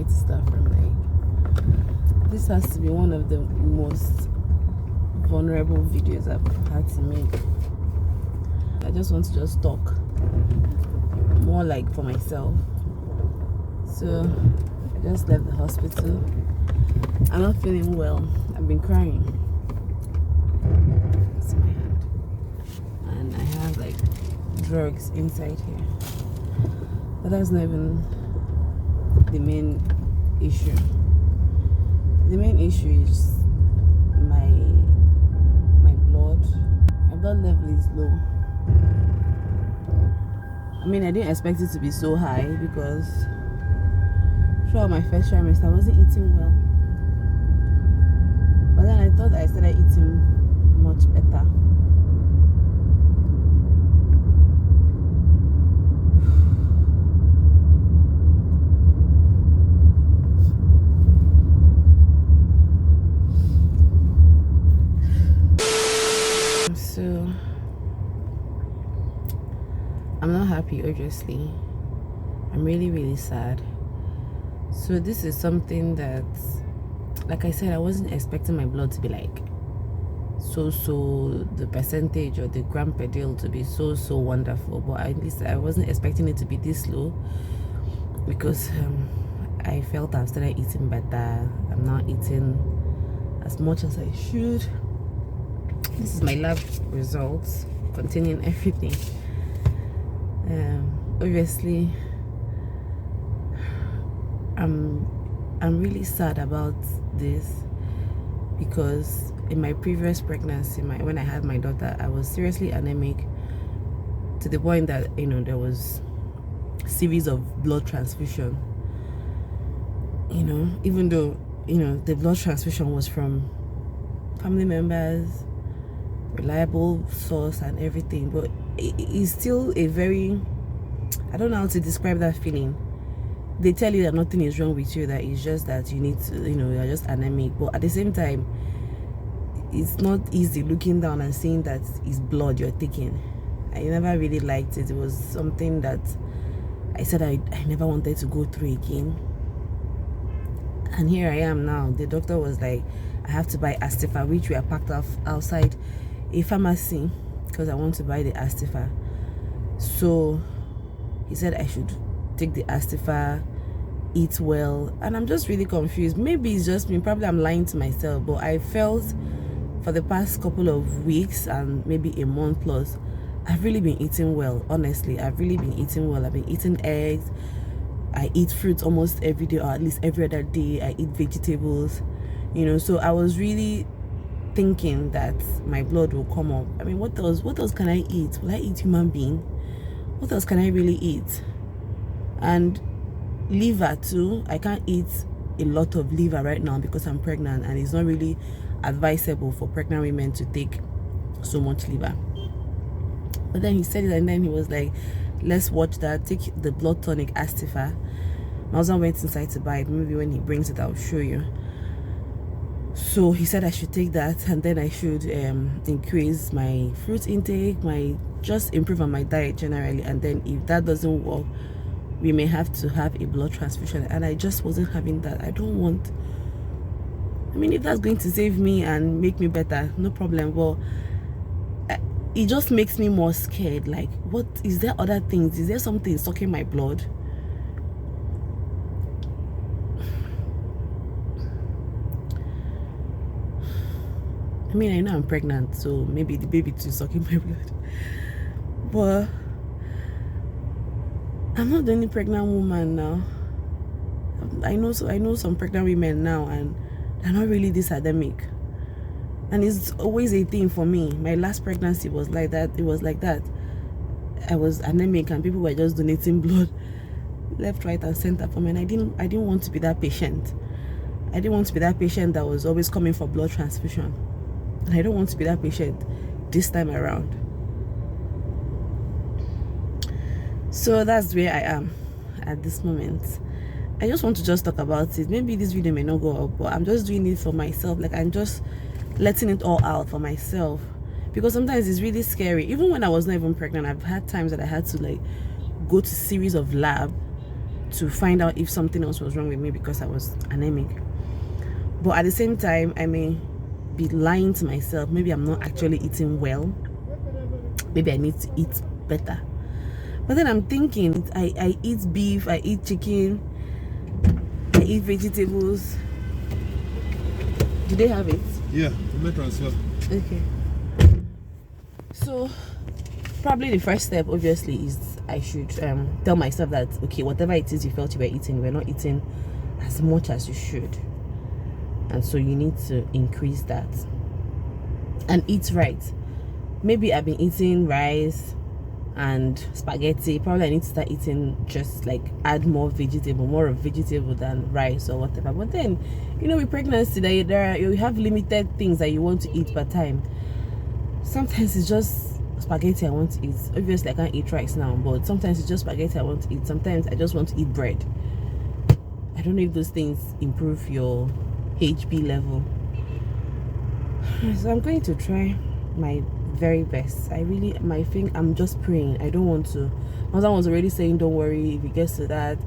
where to start from. Like, this has to be one of the most vulnerable videos I've had to make. I just want to just talk more like for myself. So I just left the hospital. I'm not feeling well. I've been crying. It's my hand. And I have like drugs inside here. But that's not even the main issue. The main issue is my blood. My blood level is low. I mean, I didn't expect it to be so high because throughout my first trimester I wasn't eating well. But then I thought I started eating much better. So I'm not happy, obviously. I'm really sad. So this is something that, like I said, I wasn't expecting my blood to be like so the percentage or the gram per deal to be so wonderful, but at least I wasn't expecting it to be this low, because I felt I've started eating better. I'm not eating as much as I should. This is my lab results containing everything. Obviously I'm really sad about this, because in my previous pregnancy, when I had my daughter, I was seriously anemic to the point that, you know, there was a series of blood transfusion, you know, even though, you know, the blood transfusion was from family members, reliable source and everything, but it's still a very, I don't know how to describe that feeling. They tell you that nothing is wrong with you, that it's just that you need to, you know, you're just anemic, but at the same time it's not easy looking down and seeing that it's blood you're taking. I never really liked it. It was something that I said I never wanted to go through again. And here I am now. The doctor was like, I have to buy Astifa, which we are packed off outside a pharmacy because I want to buy the Astifa. So he said I should take the Astifa, eat well, and I'm just really confused. Maybe it's just me, probably I'm lying to myself, but I felt for the past couple of weeks and maybe a month plus, I've really been eating well. Honestly, I've really been eating well. I've been eating eggs, I eat fruits almost every day, or at least every other day. I eat vegetables, you know. So I was really thinking that my blood will come up. I mean, what else can I eat? Will I eat human being? What else can I really eat? And liver too. I can't eat a lot of liver right now because I'm pregnant, and it's not really advisable for pregnant women to take so much liver. But then he said it, and then he was like, let's watch that, take the blood tonic Astifa. My husband went inside to buy it. Maybe when he brings it, I'll show you. So he said I should take that, and then I should increase my fruit intake, just improve on my diet generally. And then if that doesn't work, we may have to have a blood transfusion. And I just wasn't having that. I don't want, I mean, if that's going to save me and make me better, no problem. But it just makes me more scared. Like, what is there? Other things? Is there something sucking my blood? I mean, I know I'm pregnant, so maybe the baby too sucking my blood. But I'm not the only pregnant woman now. I know some pregnant women now, and they're not really this anemic. And it's always a thing for me. My last pregnancy was like that. It was like that. I was anemic, and people were just donating blood left, right, and center for me. And I didn't want to be that patient. I didn't want to be that patient that was always coming for blood transfusion. And I don't want to be that patient this time around. So that's where I am at this moment. I just want to just talk about it. Maybe this video may not go up, but I'm just doing it for myself. Like, I'm just letting it all out for myself, because sometimes it's really scary. Even when I was not even pregnant, I've had times that I had to like go to series of lab to find out if something else was wrong with me because I was anemic. But at the same time, I may be lying to myself. Maybe I'm not actually eating well. Maybe I need to eat better. But then I'm thinking, I eat beef, I eat chicken, I eat vegetables. Do they have it? Yeah, the transfer. Okay. So probably the first step, obviously, is I should tell myself that, okay, whatever it is you felt you were eating, we're not eating as much as you should. And so you need to increase that and eat right. Maybe I've been eating rice and spaghetti. Probably I need to start eating, just like add more of vegetable than rice or whatever. But then, you know, with pregnancy, you have limited things that you want to eat per time. Sometimes it's just spaghetti I want to eat. Obviously I can't eat rice now, but sometimes it's just spaghetti I want to eat. Sometimes I just want to eat bread. I don't know if those things improve your HB level. So I'm going to try my very best. I'm just praying. I don't want to. My husband was already saying, don't worry, if it gets to that,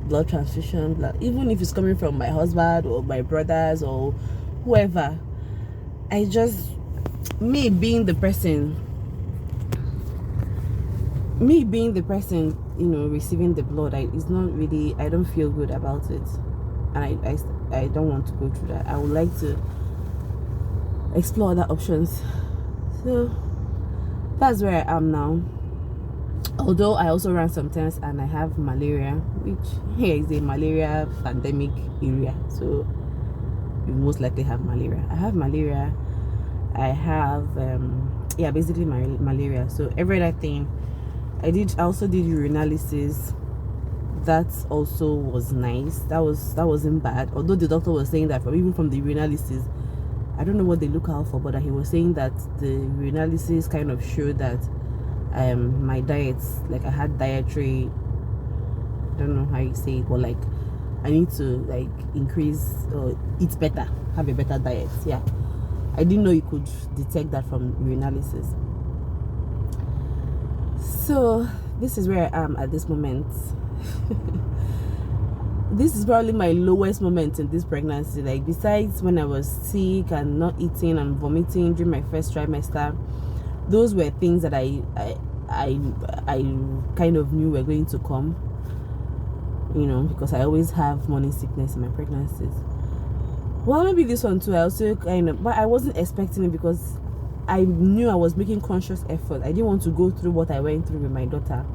blood transfusion, even if it's coming from my husband or my brothers or whoever, me being the person, you know, receiving the blood, it's not really, I don't feel good about it, and I don't want to go through that. I would like to explore other options. So that's where I am now. Although I also ran some tests and I have malaria, which here is a malaria pandemic area, so you most likely have malaria. I have malaria. I have basically malaria. So every other thing I also did urinalysis. That also was nice. That wasn't bad. Although the doctor was saying that even from the urinalysis, I don't know what they look out for, but he was saying that the urinalysis kind of showed that my diet, like I had dietary, I don't know how you say it, but like I need to like increase or eat better, have a better diet. Yeah, I didn't know you could detect that from urinalysis. So this is where I am at this moment. This is probably my lowest moment in this pregnancy. Like, besides when I was sick and not eating and vomiting during my first trimester, those were things that I kind of knew were going to come, you know, because I always have morning sickness in my pregnancies. Well, maybe this one too, I also but I wasn't expecting it because I knew I was making conscious effort. I didn't want to go through what I went through with my daughter,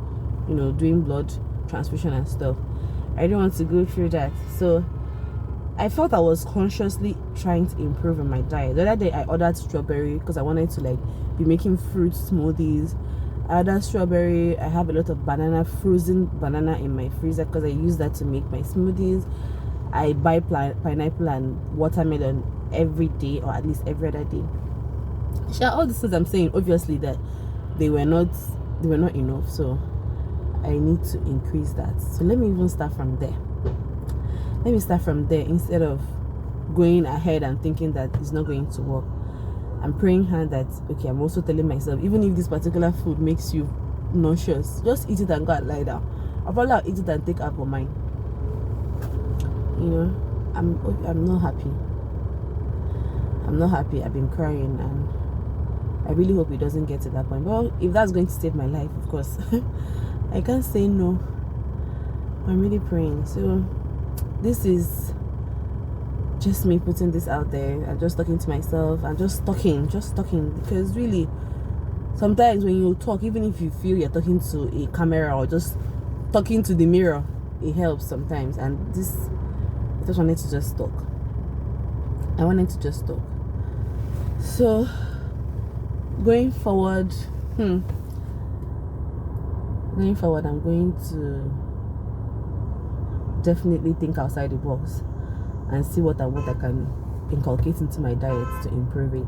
you know, doing blood transfusion and stuff. I didn't want to go through that. So I felt I was consciously trying to improve on my diet. The other day I ordered strawberry because I wanted to like be making fruit smoothies. I ordered strawberry. I have a lot of frozen banana in my freezer because I use that to make my smoothies. I buy pineapple and watermelon every day, or at least every other day. Yeah, all these things I'm saying, obviously that they were not enough, so I need to increase that. So let me even start from there. Let me start from there instead of going ahead and thinking that it's not going to work. I'm praying hard that, okay, I'm also telling myself, even if this particular food makes you nauseous, just eat it and go and lie down. I'll probably eat it and take apple mine. You know, I'm not happy. I'm not happy. I've been crying, and I really hope it doesn't get to that point. Well, if that's going to save my life, of course, I can't say no. I'm really praying. So this is just me putting this out there and just talking to myself and just talking, because really sometimes when you talk, even if you feel you're talking to a camera or just talking to the mirror, it helps sometimes. And I just wanted to just talk. I wanted to just talk. So going forward, I'm going to definitely think outside the box and see what I can inculcate into my diet to improve it.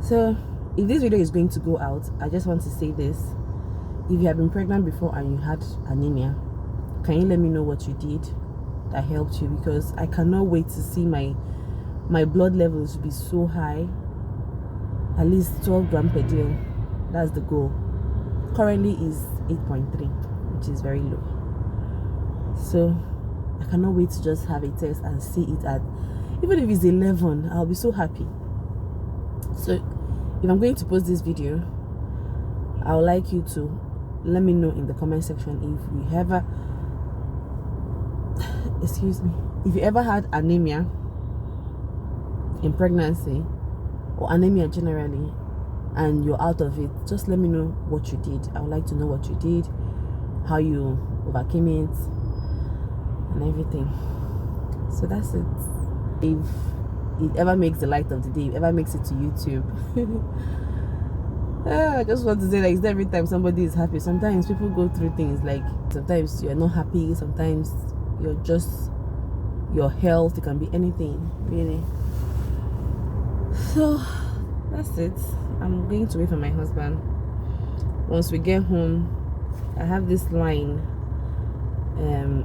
So if this video is going to go out, I just want to say this: if you have been pregnant before and you had anemia, can you let me know what you did that helped you? Because I cannot wait to see my blood levels be so high, at least 12 gram per day. That's the goal. Currently is 8.3, which is very low. So I cannot wait to just have a test and see it at, even if it's 11, I'll be so happy. So if I'm going to post this video, I would like you to let me know in the comment section if you ever if you ever had anemia in pregnancy or anemia generally and you're out of it. Just let me know what you did. I would like to know what you did, how you overcame it and everything. So that's it. If it ever makes the light of the day, if it ever makes it to YouTube, I just want to say, like, it's not every time somebody is happy. Sometimes people go through things, like sometimes you're not happy, sometimes you're just your health, it can be anything really. So that's it. I'm going to wait for my husband. Once we get home, I have this line,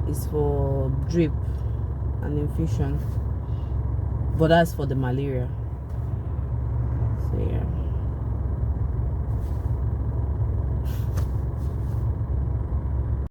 it's for drip and infusion, but that's for the malaria.